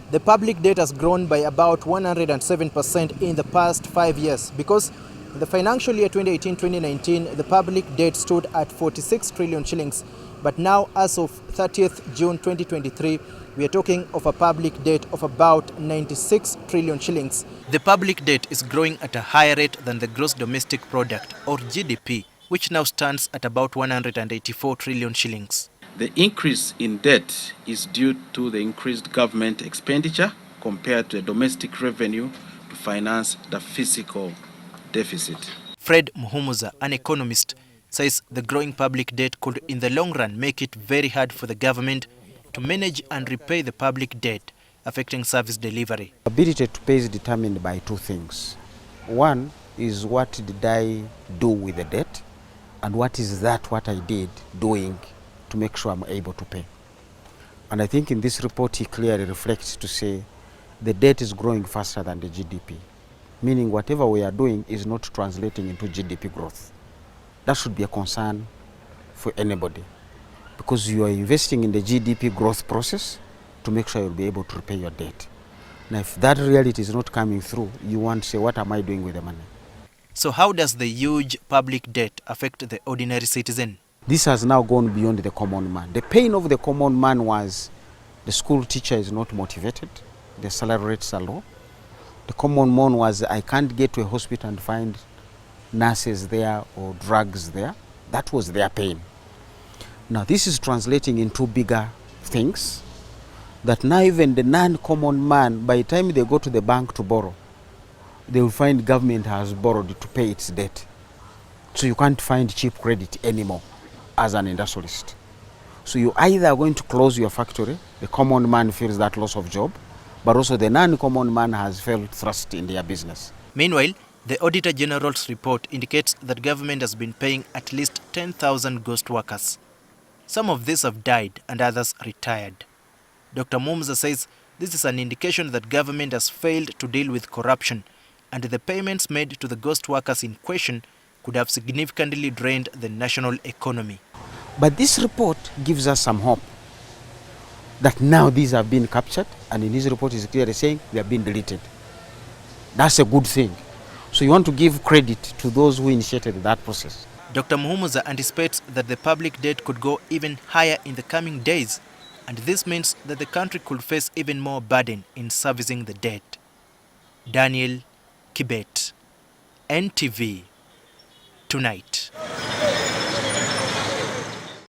The public debt has grown by about 107% in the past 5 years because in the financial year 2018-2019, the public debt stood at 46 trillion shillings. But now, as of 30th June 2023, we are talking of a public debt of about 96 trillion shillings. The public debt is growing at a higher rate than the gross domestic product, or GDP, which now stands at about 184 trillion shillings. The increase in debt is due to the increased government expenditure compared to the domestic revenue to finance the fiscal deficit. Fred Muhumuza, an economist, says the growing public debt could in the long run make it very hard for the government to manage and repay the public debt, affecting service delivery. Ability to pay is determined by two things. One is what did I do with the debt, and what is that what I did doing to make sure I'm able to pay. And I think in this report he clearly reflects to say the debt is growing faster than the GDP, meaning whatever we are doing is not translating into GDP growth. That should be a concern for anybody, because you are investing in the GDP growth process to make sure you'll be able to repay your debt. Now, if that reality is not coming through, you want to say, what am I doing with the money? So how does the huge public debt affect the ordinary citizen? This has now gone beyond the common man. The pain of the common man was the school teacher is not motivated, the salary rates are low. The common man was I can't get to a hospital and find nurses there or drugs there. That was their pain. Now this is translating into bigger things, that now even the non-common man, by the time they go to the bank to borrow, they will find government has borrowed to pay its debt. So you can't find cheap credit anymore as an industrialist. So you either are going to close your factory, the common man feels that loss of job, but also the non-common man has felt thrust in their business. Meanwhile, the Auditor General's report indicates that government has been paying at least 10,000 ghost workers. Some of these have died and others retired. Dr. Mumza says this is an indication that government has failed to deal with corruption, and the payments made to the ghost workers in question could have significantly drained the national economy. But this report gives us some hope that now these have been captured, and in this report is clearly saying they have been deleted. That's a good thing. So you want to give credit to those who initiated that process. Dr. Muhumuza anticipates that the public debt could go even higher in the coming days, and this means that the country could face even more burden in servicing the debt. Daniel Kibet, NTV, Tonight.